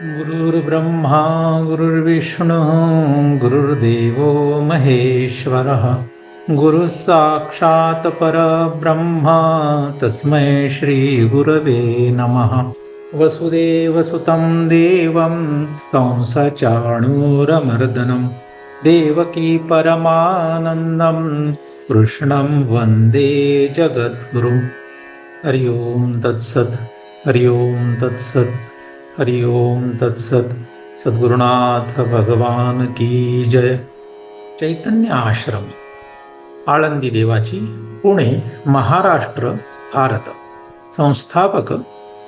गुरुर्ब्रह्मा गुरुर्विष्णुः गुरुर्देवो महेश्वरः गुरुः साक्षात् परब्रह्म तस्मै श्रीगुरवे नमः। वसुदेवसुतं देवं कंसचाणूरमर्दनं देवकी परमानन्दं कृष्णं वन्दे जगद्गुरुं। हरि ओं तत्सत्। हरि ओं तत्सत्। हरि ओम तत्सत। सद्गुरुनाथ भगवान की जय। चैतन्य आश्रम, आळंदी देवाची, पुणे, महाराष्ट्र, भारत। संस्थापक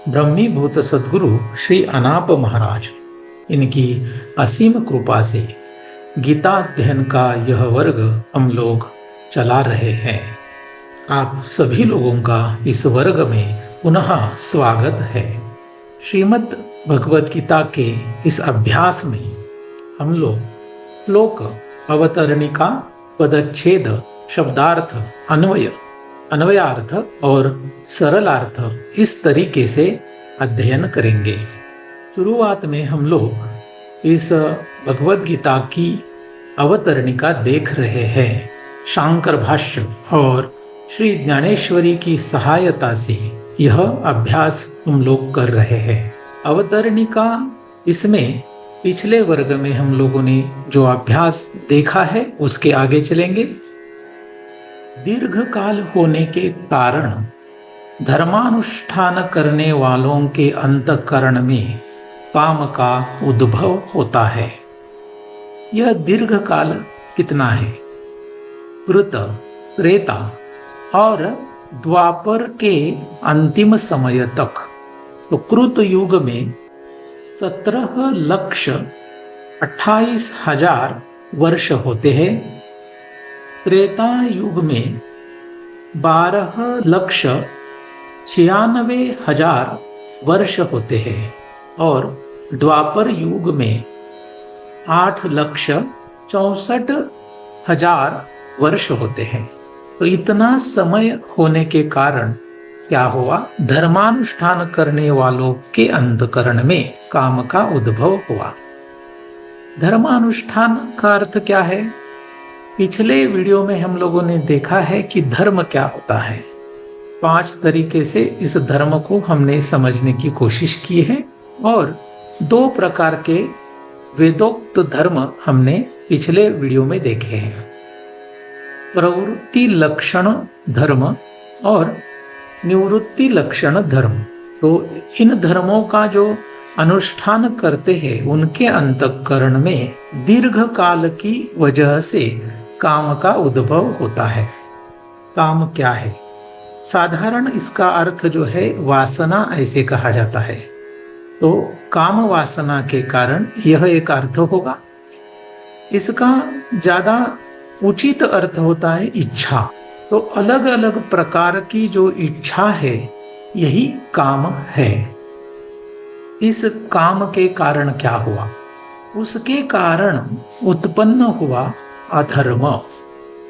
ब्रह्मीभूत सद्गुरु श्री अनाप महाराज। इनकी असीम कृपा से गीता अध्ययन का यह वर्ग हम लोग चला रहे हैं। आप सभी लोगों का इस वर्ग में पुनः स्वागत है। श्रीमद् भगवत गीता के इस अभ्यास में हम लोग श्लोक, अवतरणिका, पदच्छेद, शब्दार्थ, अन्वय, अन्वयार्थ और सरलार्थ इस तरीके से अध्ययन करेंगे। शुरुआत में हम लोग इस भगवत गीता की अवतरणिका देख रहे हैं। शांकर भाष्य और श्री ज्ञानेश्वरी की सहायता से यह अभ्यास हम लोग कर रहे हैं। अवतरणिका, इसमें पिछले वर्ग में हम लोगों ने जो अभ्यास देखा है उसके आगे चलेंगे। दीर्घ काल होने के कारण धर्मानुष्ठान करने वालों के अंतःकरण में काम का उद्भव होता है। यह दीर्घ काल कितना है? कृत, त्रेता और द्वापर के अंतिम समय तक। तो कृत युग में 17,28,000 वर्ष होते हैं। त्रेता युग में 12,96,000 वर्ष होते हैं और द्वापर युग में 8,64,000 वर्ष होते हैं। तो इतना समय होने के कारण क्या हुआ? धर्मानुष्ठान करने वालों के अंतःकरण में काम का उद्भव हुआ। धर्मानुष्ठान का अर्थ क्या है? पिछले वीडियो में हम लोगों ने देखा है कि धर्म क्या होता है। 5 तरीके से इस धर्म को हमने समझने की कोशिश की है और 2 प्रकार के वेदोक्त धर्म हमने पिछले वीडियो में देखे हैं। प्रवृत्ति लक्षण धर्म और निवृत्ति लक्षण धर्म। तो इन धर्मों का जो अनुष्ठान करते हैं उनके अंतःकरण में दीर्घ काल की वजह से काम का उद्भव होता है। काम क्या है? साधारण इसका अर्थ जो है वासना, ऐसे कहा जाता है। तो काम वासना के कारण यह एक अर्थ होगा। इसका ज्यादा उचित अर्थ होता है इच्छा। तो अलग अलग प्रकार की जो इच्छा है यही काम है। इस काम के कारण क्या हुआ? उसके कारण उत्पन्न हुआ अधर्म।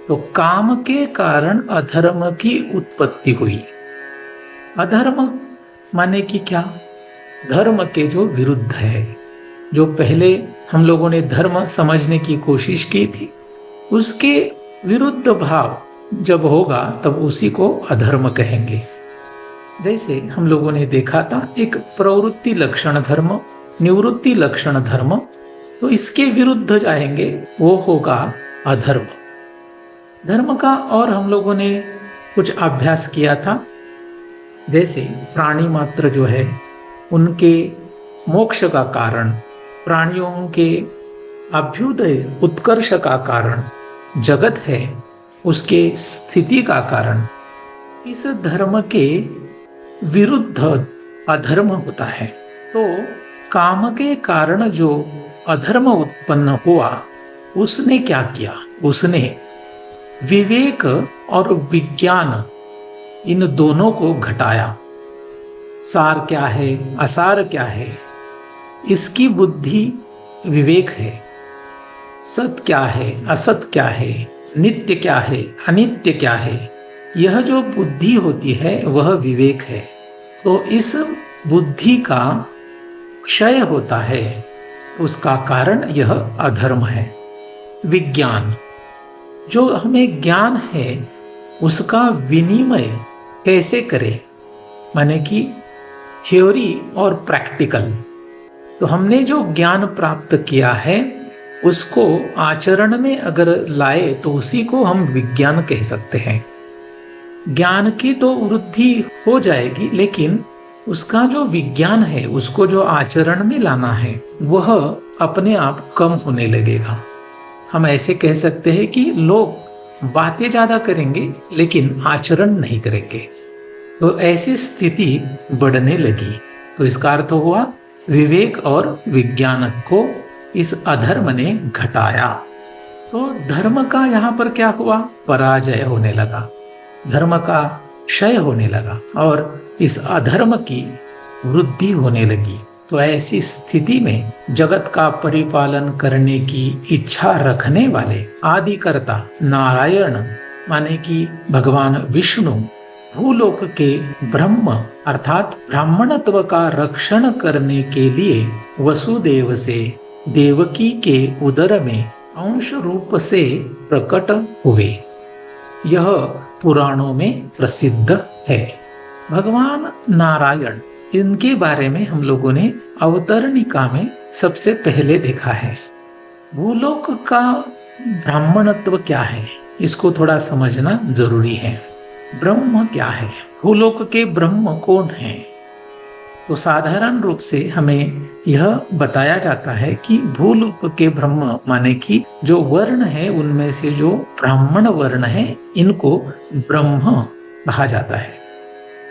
तो काम के कारण अधर्म की उत्पत्ति हुई। अधर्म माने कि क्या? धर्म के जो विरुद्ध है। जो पहले हम लोगों ने धर्म समझने की कोशिश की थी, उसके विरुद्ध भाव जब होगा तब उसी को अधर्म कहेंगे। जैसे हम लोगों ने देखा था एक प्रवृत्ति लक्षण धर्म, निवृत्ति लक्षण धर्म, तो इसके विरुद्ध जाएंगे, वो होगा अधर्म। धर्म का और हम लोगों ने कुछ अभ्यास किया था। जैसे प्राणी मात्र जो है उनके मोक्ष का कारण, प्राणियों के अभ्युदय उत्कर्ष का कारण जगत है, उसके स्थिति का कारण। इस धर्म के विरुद्ध अधर्म होता है। तो काम के कारण जो अधर्म उत्पन्न हुआ, उसने क्या किया? उसने विवेक और विज्ञान इन दोनों को घटाया। सार क्या है, असार क्या है, इसकी बुद्धि विवेक है। सत क्या है, असत क्या है, नित्य क्या है, अनित्य क्या है, यह जो बुद्धि होती है वह विवेक है। तो इस बुद्धि का क्षय होता है, उसका कारण यह अधर्म है। विज्ञान, जो हमें ज्ञान है उसका विनिमय कैसे करें, माने कि थ्योरी और प्रैक्टिकल। तो हमने जो ज्ञान प्राप्त किया है उसको आचरण में अगर लाए तो उसी को हम विज्ञान कह सकते हैं। ज्ञान की तो वृद्धि हो जाएगी, लेकिन उसका जो विज्ञान है, उसको जो आचरण में लाना है, वह अपने आप कम होने लगेगा। हम ऐसे कह सकते हैं कि लोग बातें ज्यादा करेंगे लेकिन आचरण नहीं करेंगे, तो ऐसी स्थिति बढ़ने लगी। तो इसका अर्थ हुआ विवेक और विज्ञान को इस अधर्म ने घटाया। तो धर्म का यहाँ पर क्या हुआ, पराजय होने लगा, धर्म का क्षय होने लगा और इस अधर्म की वृद्धि होने लगी। तो ऐसी स्थिति में जगत का परिपालन करने की इच्छा रखने वाले आदिकर्ता नारायण माने कि भगवान विष्णु भूलोक के ब्रह्म अर्थात ब्राह्मणत्व का रक्षण करने के लिए वसुदेव से देवकी के उदर में अंश रूप से प्रकट हुए। यह पुराणों में प्रसिद्ध है। भगवान नारायण, इनके बारे में हम लोगों ने अवतरणिका में सबसे पहले देखा है। भूलोक का ब्राह्मणत्व क्या है, इसको थोड़ा समझना जरूरी है। ब्रह्म क्या है, भूलोक के ब्रह्म कौन है? तो साधारण रूप से हमें यह बताया जाता है कि भूलोक के ब्रह्म माने कि जो वर्ण है उनमें से जो ब्राह्मण वर्ण है, इनको ब्रह्म कहा जाता है।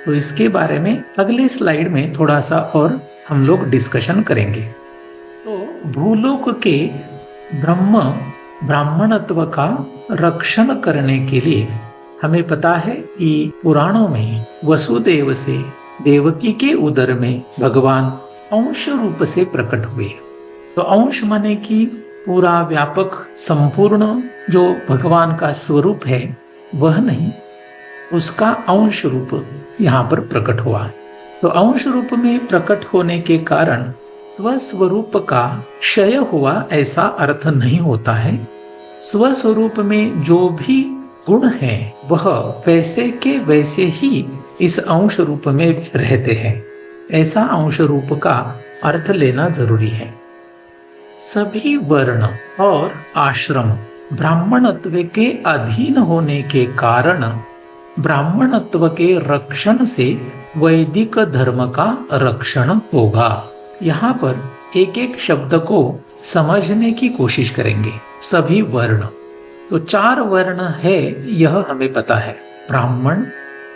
तो इसके बारे में अगले स्लाइड में थोड़ा सा और हम लोग डिस्कशन करेंगे। तो भूलोक के ब्रह्म ब्राह्मणत्व का रक्षण करने के लिए हमें पता है कि पुराणों में वसुदेव से देवकी के उदर में भगवान अंश रूप से प्रकट हुए। तो अंश माने कि पूरा व्यापक संपूर्ण जो भगवान का स्वरूप है वह नहीं, उसका अंश रूप यहाँ पर प्रकट हुआ। तो अंश रूप में प्रकट होने के कारण स्वस्वरूप का क्षय हुआ ऐसा अर्थ नहीं होता है। स्वस्वरूप में जो भी गुण है वह वैसे के वैसे ही इस अंश रूप में रहते हैं, ऐसा अंश रूप का अर्थ लेना जरूरी है। सभी वर्ण और आश्रम ब्राह्मणत्व के अधीन होने के कारण ब्राह्मणत्व के रक्षण से वैदिक धर्म का रक्षण होगा। यहाँ पर एक एक शब्द को समझने की कोशिश करेंगे। सभी वर्ण, तो 4 वर्ण है यह हमें पता है, ब्राह्मण,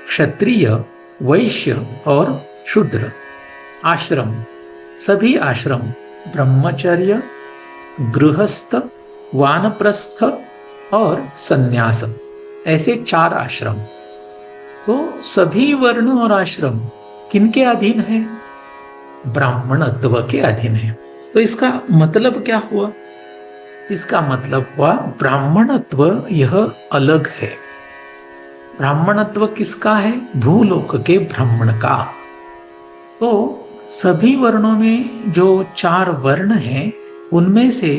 क्षत्रिय, वैश्य और शूद्र। आश्रम, सभी आश्रम, ब्रह्मचर्य, गृहस्थ, वानप्रस्थ और सन्यास, ऐसे 4 आश्रम। तो सभी वर्ण और आश्रम किनके अधीन है? ब्राह्मणत्व के अधीन है। तो इसका मतलब क्या हुआ? इसका मतलब हुआ ब्राह्मणत्व यह अलग है। ब्राह्मणत्व किसका है? भूलोक के ब्राह्मण का। तो सभी वर्णों में जो 4 वर्ण हैं उनमें से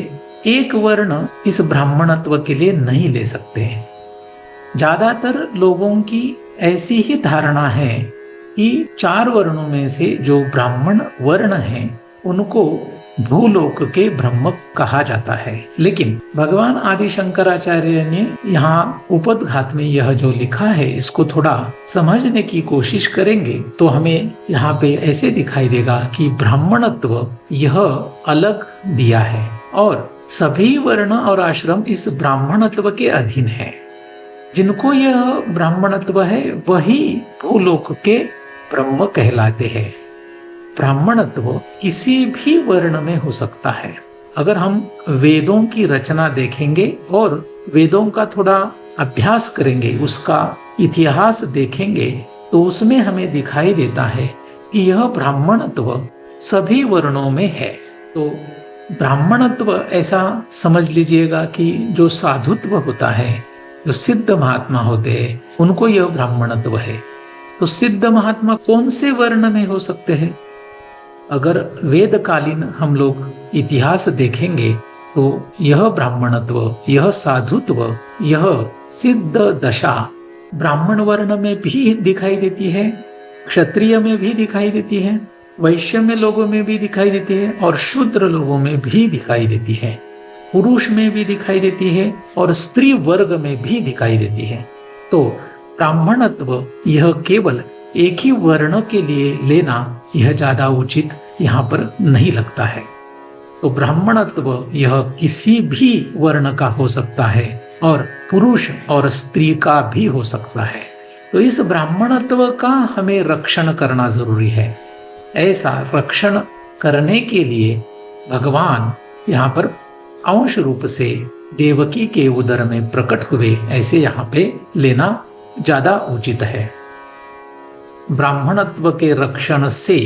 एक वर्ण इस ब्राह्मणत्व के लिए नहीं ले सकते। ज्यादातर लोगों की ऐसी ही धारणा है कि 4 वर्णों में से जो ब्राह्मण वर्ण हैं उनको भूलोक के ब्रह्म कहा जाता है। लेकिन भगवान आदि शंकराचार्य ने यहाँ उपोद्घात में यह जो लिखा है इसको थोड़ा समझने की कोशिश करेंगे तो हमें यहाँ पे ऐसे दिखाई देगा कि ब्राह्मणत्व यह अलग दिया है और सभी वर्ण और आश्रम इस ब्राह्मणत्व के अधीन है। जिनको यह ब्राह्मणत्व है वही भूलोक के ब्रह्म कहलाते हैं। ब्राह्मणत्व किसी भी वर्ण में हो सकता है। अगर हम वेदों की रचना देखेंगे और वेदों का थोड़ा अभ्यास करेंगे, उसका इतिहास देखेंगे तो उसमें हमें दिखाई देता है कि यह ब्राह्मणत्व सभी वर्णों में है। तो ब्राह्मणत्व ऐसा समझ लीजिएगा कि जो साधुत्व होता है, जो सिद्ध महात्मा होते हैं उनको यह ब्राह्मणत्व है। तो सिद्ध महात्मा कौन से वर्ण में हो सकते हैं? अगर वेदकालीन हम लोग इतिहास देखेंगे तो यह ब्राह्मणत्व, यह साधुत्व, यह सिद्ध दशा ब्राह्मण वर्ण में भी दिखाई देती है, क्षत्रिय में भी दिखाई देती है, वैश्य में लोगों में भी दिखाई देती है और शूद्र लोगों में भी दिखाई देती है, पुरुष में भी दिखाई देती है और स्त्री वर्ग में भी दिखाई देती है। तो ब्राह्मणत्व यह केवल एक ही वर्ण के लिए लेना यह ज्यादा उचित यहाँ पर नहीं लगता है। तो ब्राह्मणत्व यह किसी भी वर्ण का हो सकता है और पुरुष और स्त्री का भी हो सकता है। तो इस ब्राह्मणत्व का हमें रक्षण करना जरूरी है। ऐसा रक्षण करने के लिए भगवान यहाँ पर अंश रूप से देवकी के उदर में प्रकट हुए, ऐसे यहाँ पे लेना ज्यादा उचित है। ब्राह्मणत्व के रक्षण से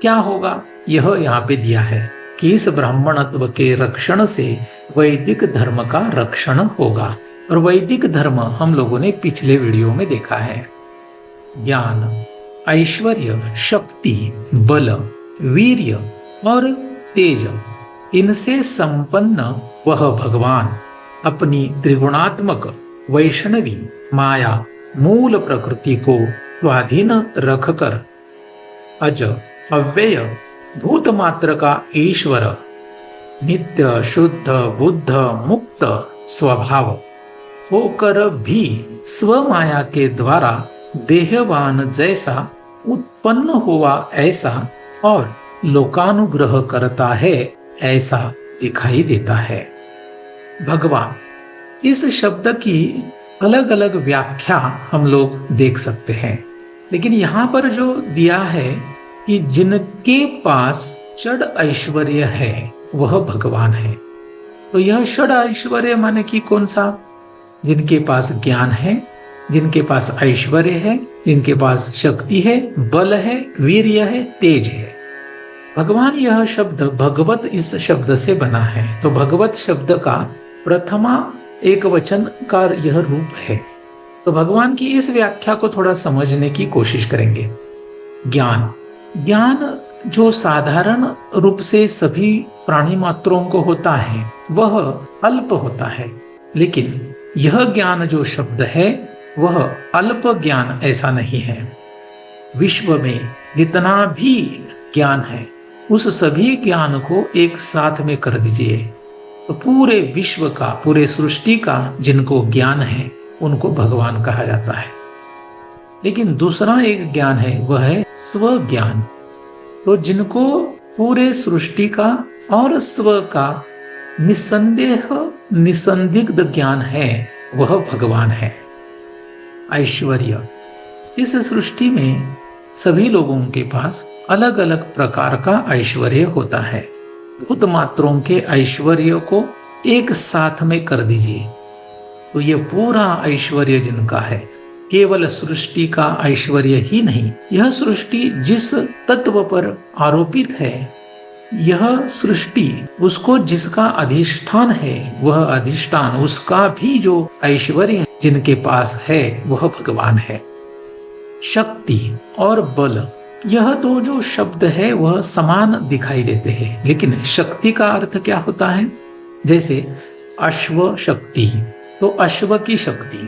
क्या होगा, यह यहाँ पे दिया है कि इस ब्राह्मणत्व के रक्षण से वैदिक धर्म का रक्षण होगा। और वैदिक धर्म हम लोगों ने पिछले वीडियो में देखा है। ज्ञान, ऐश्वर्य, शक्ति, बल, वीर्य और तेज, इनसे संपन्न वह भगवान अपनी त्रिगुणात्मक वैष्णवी माया मूल प्रकृति को स्वाधीन रखकर अज अव्यय भूत मात्र का ईश्वर, नित्य शुद्ध बुद्ध मुक्त स्वभाव होकर भी स्वमाया के द्वारा देहवान जैसा उत्पन्न हुआ ऐसा और लोकानुग्रह करता है ऐसा दिखाई देता है। भगवान, इस शब्द की अलग अलग व्याख्या हम लोग देख सकते हैं, लेकिन यहाँ पर जो दिया है कि जिनके पास षड ऐश्वर्य है वह भगवान है। तो यह षड ऐश्वर्य माने कि कौन सा? जिनके पास ज्ञान है, जिनके पास ऐश्वर्य है, जिनके पास शक्ति है, बल है, वीर्य है, तेज है। भगवान यह शब्द भगवत इस शब्द से बना है। तो भगवत शब्द का प्रथमा एक वचन का यह रूप है। तो भगवान की इस व्याख्या को थोड़ा समझने की कोशिश करेंगे। ज्ञान, ज्ञान जो साधारण रूप से सभी प्राणी मात्रों को होता है वह अल्प होता है, लेकिन यह ज्ञान जो शब्द है वह अल्प ज्ञान ऐसा नहीं है। विश्व में जितना भी ज्ञान है उस सभी ज्ञान को एक साथ में कर दीजिए तो पूरे विश्व का, पूरे सृष्टि का जिनको ज्ञान है उनको भगवान कहा जाता है। लेकिन दूसरा एक ज्ञान है, वह है स्वज्ञान। तो जिनको पूरे सृष्टि का और स्व का निसंदेह निसंदिग्ध ज्ञान है वह भगवान है। ऐश्वर्य, इस सृष्टि में सभी लोगों के पास अलग अलग प्रकार का ऐश्वर्य होता है। भूत मात्रों के ऐश्वर्य को एक साथ में कर दीजिए तो ये पूरा ऐश्वर्य जिनका है, केवल सृष्टि का ऐश्वर्य ही नहीं, यह सृष्टि जिस तत्व पर आरोपित है, यह सृष्टि उसको जिसका अधिष्ठान है वह अधिष्ठान, उसका भी जो ऐश्वर्य जिनके पास है वह भगवान है। शक्ति और बल, यह दो जो शब्द है वह समान दिखाई देते हैं, लेकिन शक्ति का अर्थ क्या होता है? जैसे अश्व शक्ति, तो अश्व की शक्ति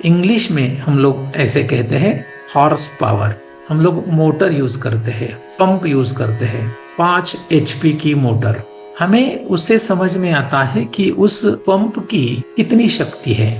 इंग्लिश में हम लोग ऐसे कहते हैं हॉर्स पावर। हम लोग मोटर यूज करते हैं, पंप यूज करते हैं, 5 HP की मोटर, हमें उससे समझ में आता है कि उस पंप की कितनी शक्ति है।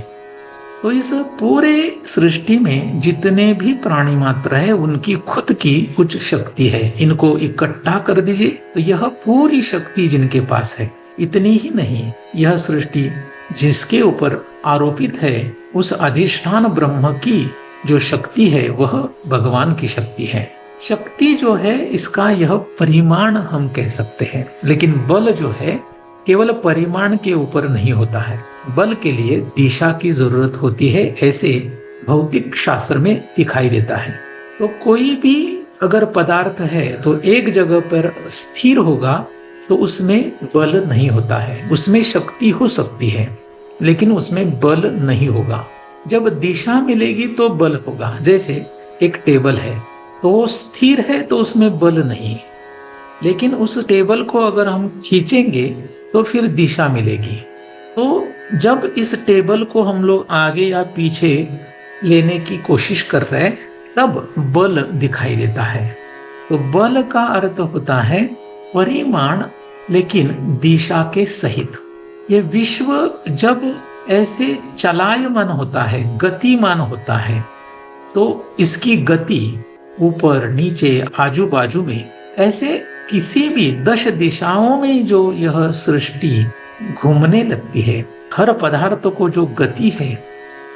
तो इस पूरे सृष्टि में जितने भी प्राणी मात्र है उनकी खुद की कुछ शक्ति है, इनको इकट्ठा कर दीजिए तो यह पूरी शक्ति जिनके पास है। इतनी ही नहीं, यह सृष्टि जिसके ऊपर आरोपित है उस अधिष्ठान ब्रह्म की जो शक्ति है वह भगवान की शक्ति है। शक्ति जो है इसका यह परिमाण हम कह सकते हैं, लेकिन बल जो है केवल परिमाण के ऊपर नहीं होता है, बल के लिए दिशा की जरूरत होती है, ऐसे भौतिक शास्त्र में दिखाई देता है। तो कोई भी अगर पदार्थ है तो एक जगह पर स्थिर होगा तो उसमें बल नहीं होता है, उसमें शक्ति हो सकती है लेकिन उसमें बल नहीं होगा। जब दिशा मिलेगी तो बल होगा। जैसे एक टेबल है तो वो स्थिर है तो उसमें बल नहीं, लेकिन उस टेबल को अगर हम खींचेंगे तो फिर दिशा मिलेगी। तो जब इस टेबल को हम लोग आगे या पीछे लेने की कोशिश कर रहे हैं तब बल दिखाई देता है। तो बल का अर्थ होता है परिमाण लेकिन दिशा के सहित। ये विश्व जब ऐसे चलायमान होता है, गतिमान होता है, तो इसकी गति ऊपर नीचे आजू बाजू में ऐसे किसी भी 10 दिशाओं में जो यह सृष्टि घूमने लगती है, हर पदार्थ को जो गति है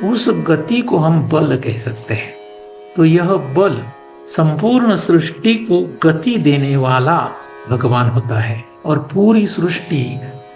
उस गति को हम बल कह सकते हैं। तो यह बल संपूर्ण सृष्टि को गति देने वाला भगवान होता है और पूरी सृष्टि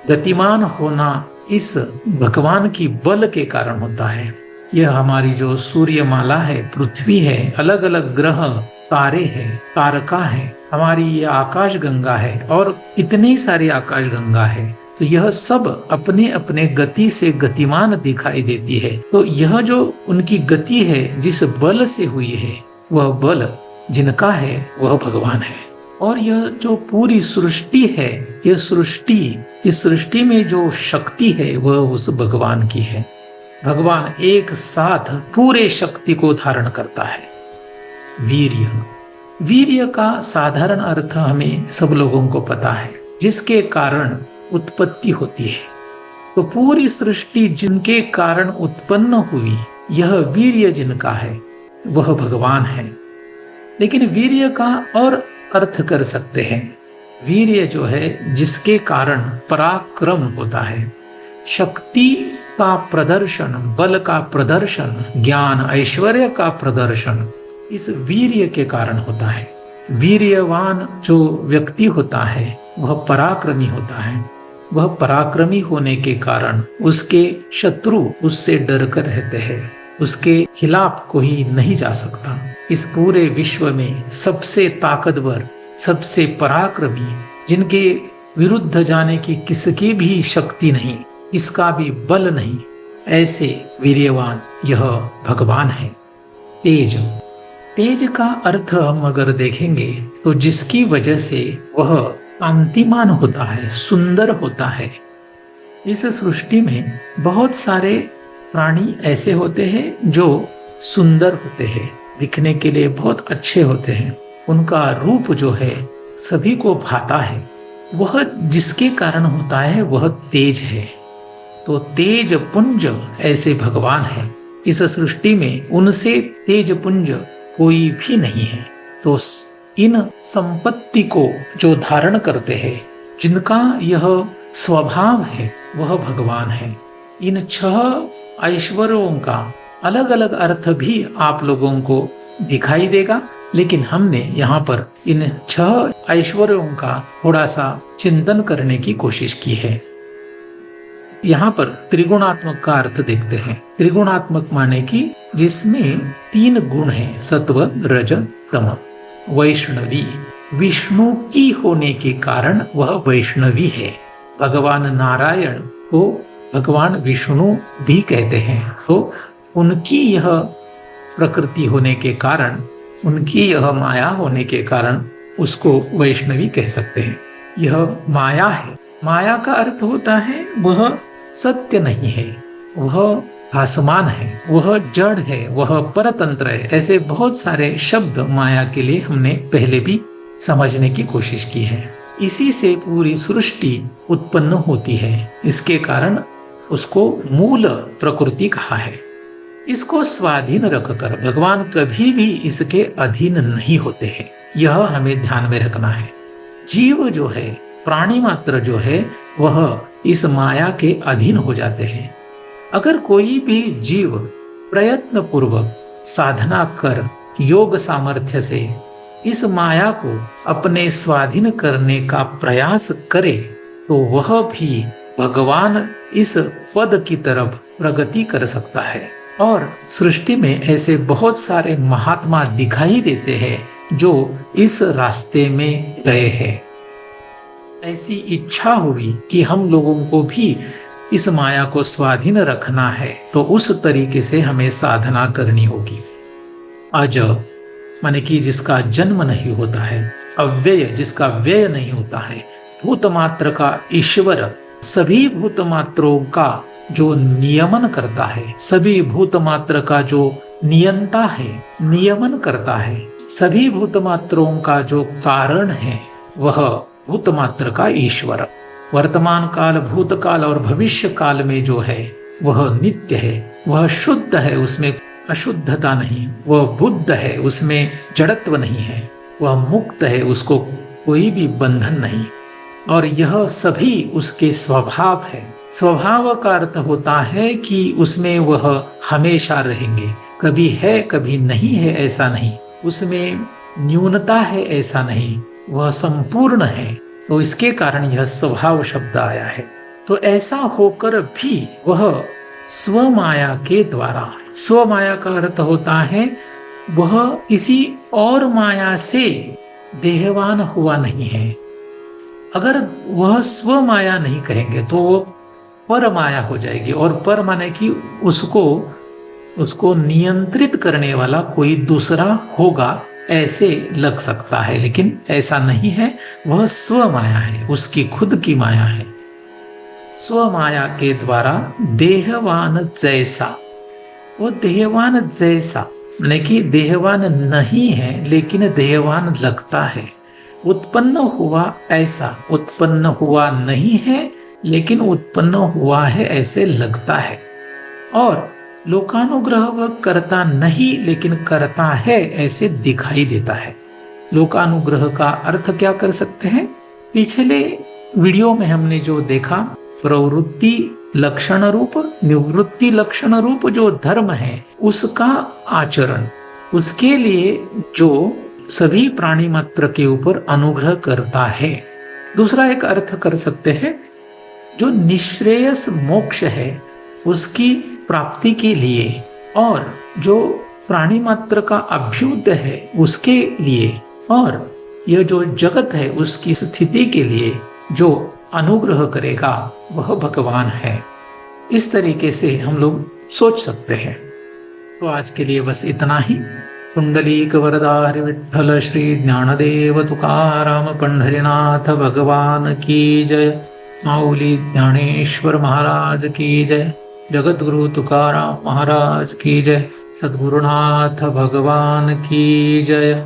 गतिमान होना इस भगवान की बल के कारण होता है। यह हमारी जो सूर्यमाला है, पृथ्वी है, अलग अलग ग्रह तारे हैं, तारका है, हमारी ये आकाश गंगा है और इतनी सारी आकाश गंगा है। तो यह सब अपने अपने गति से गतिमान दिखाई देती है। तो यह जो उनकी गति है, जिस बल से हुई है, वह बल जिनका है वह भगवान है। और यह जो पूरी सृष्टि है, यह सृष्टि, इस सृष्टि में जो शक्ति है वह उस भगवान की है। भगवान एक साथ पूरे शक्ति को धारण करता है। वीर्य, वीर्य का साधारण अर्थ हमें सब लोगों को पता है, जिसके कारण उत्पत्ति होती है। तो पूरी सृष्टि जिनके कारण उत्पन्न हुई, यह वीर्य जिनका है वह भगवान है। लेकिन वीर्य का और अर्थ कर सकते हैं। वीर्य जो है जिसके कारण पराक्रम होता है, शक्ति का प्रदर्शन, बल का प्रदर्शन, ज्ञान ऐश्वर्य का प्रदर्शन इस वीर्य के कारण होता है। वीर्यवान जो व्यक्ति होता है वह पराक्रमी होता है। वह पराक्रमी होने के कारण उसके शत्रु उससे डर कर रहते हैं, उसके खिलाफ कोई नहीं जा सकता। इस पूरे विश्व में सबसे ताकतवर, सबसे पराक्रमी, जिनके विरुद्ध जाने की किसकी भी शक्ति नहीं, इसका भी बल नहीं, ऐसे वीर्यवान यह भगवान है। तेज, तेज का अर्थ हम अगर देखेंगे तो जिसकी वजह से वह कांतिमान होता है, सुंदर होता है। इस सृष्टि में बहुत सारे प्राणी ऐसे होते हैं जो सुंदर होते हैं, दिखने के लिए बहुत अच्छे होते हैं, उनका रूप जो है सभी को भाता है। वह जिसके कारण होता है वह तेज है। तो तेज पुंज ऐसे भगवान है। इस सृष्टि में उनसे तेज पुंज कोई भी नहीं है। तो इन संपत्ति को जो धारण करते हैं, जिनका यह स्वभाव है, वह भगवान है। इन 6 ऐश्वर्यों का अलग अलग अर्थ भी आप लोगों को दिखाई देगा, लेकिन हमने यहाँ पर इन 6 ऐश्वर्यों का थोड़ा सा चिंतन करने की कोशिश की है। यहाँ पर त्रिगुणात्मक का अर्थ देखते हैं। त्रिगुणात्मक माने कि जिसमें 3 गुण हैं, सत्व, रज, तम। वैष्णवी, विष्णु की होने के कारण वह वैष्णवी है। भगवान नारायण को भगवान विष्णु भी कहते हैं। तो उनकी यह प्रकृति होने के कारण, उनकी यह माया होने के कारण उसको वैष्णवी कह सकते हैं। यह माया है। माया का अर्थ होता है वह सत्य नहीं है, वह भासमान है, वह जड़ है, वह परतंत्र है। ऐसे बहुत सारे शब्द माया के लिए हमने पहले भी समझने की कोशिश की है। इसी से पूरी सृष्टि उत्पन्न होती है। इसके कारण उसको मूल प्रकृति कहा है। इसको स्वाधीन रखकर भगवान कभी भी इसके अधीन नहीं होते हैं। यह हमें ध्यान में रखना है। जीव जो है, प्राणी मात्र जो है, वह इस माया के अधीन हो जाते हैं। अगर कोई भी जीव प्रयत्न पूर्वक साधना कर योग सामर्थ्य से इस माया को अपने स्वाधीन करने का प्रयास करे, तो वह भी भगवान इस पद की तरफ प्रगति कर सकता है। और सृष्टि में ऐसे बहुत सारे महात्मा दिखाई देते हैं जो इस रास्ते में गए हैं। ऐसी इच्छा हुई कि हम लोगों को भी इस माया को स्वाधीन रखना है, तो उस तरीके से हमें साधना करनी होगी। अज माने कि जिसका जन्म नहीं होता है, अव्यय, जिसका व्यय नहीं होता है, भूत मात्र का ईश्वर, सभी भूत मात्रों का जो नियमन करता है, सभी भूत मात्र का जो नियंता है, नियमन करता है, सभी भूत मात्रों का जो कारण है, वह भूत मात्र का ईश्वर। वर्तमान काल, भूतकाल और भविष्य काल में जो है वह नित्य है, वह शुद्ध है, उसमें अशुद्धता नहीं, वह बुद्ध है, उसमें जड़त्व नहीं है, वह मुक्त है, उसको कोई भी बंधन नहीं, और यह सभी उसके स्वभाव है। स्वभाव का अर्थ होता है कि उसमें वह हमेशा रहेंगे, कभी है कभी नहीं है ऐसा नहीं, उसमें न्यूनता है ऐसा नहीं, वह संपूर्ण है। तो इसके कारण यह स्वभाव शब्द आया है। तो ऐसा होकर भी वह स्वमाया के द्वारा, स्वमाया का अर्थ होता है वह किसी और माया से देहवान हुआ नहीं है। अगर वह स्व माया नहीं कहेंगे तो वो पर माया हो जाएगी, और पर माने कि उसको नियंत्रित करने वाला कोई दूसरा होगा ऐसे लग सकता है, लेकिन ऐसा नहीं है। वह स्व माया है, उसकी खुद की माया है। स्व माया के द्वारा देहवान जैसा, वो देहवान जैसा माने कि देहवान नहीं है लेकिन देहवान लगता है। उत्पन्न हुआ ऐसा, उत्पन्न हुआ नहीं है लेकिन उत्पन्न हुआ है ऐसे लगता है। और लोकानुग्रह वह करता नहीं लेकिन करता है ऐसे दिखाई देता है। लोकानुग्रह का अर्थ क्या कर सकते हैं? पिछले वीडियो में हमने जो देखा, प्रवृत्ति लक्षण रूप, निवृत्ति लक्षण रूप जो धर्म है उसका आचरण, उसके लिए जो सभी प्राणी मात्र के ऊपर अनुग्रह करता है। दूसरा एक अर्थ कर सकते हैं, जो निश्रेयस मोक्ष है उसकी प्राप्ति के लिए, और जो प्राणी मात्र का अभ्युदय है उसके लिए, और यह जो जगत है उसकी स्थिति के लिए जो अनुग्रह करेगा वह भगवान है। इस तरीके से हम लोग सोच सकते हैं। तो आज के लिए बस इतना ही। पुंडलीक वरदा हरि विठ्ठल श्री ज्ञानदेव तुकाराम पंढरीनाथ भगवान की जय। माऊली ज्ञानेश्वर महाराज की जय। जगत गुरु तुकाराम महाराज की जय। सद्गुरुनाथ भगवान की जय।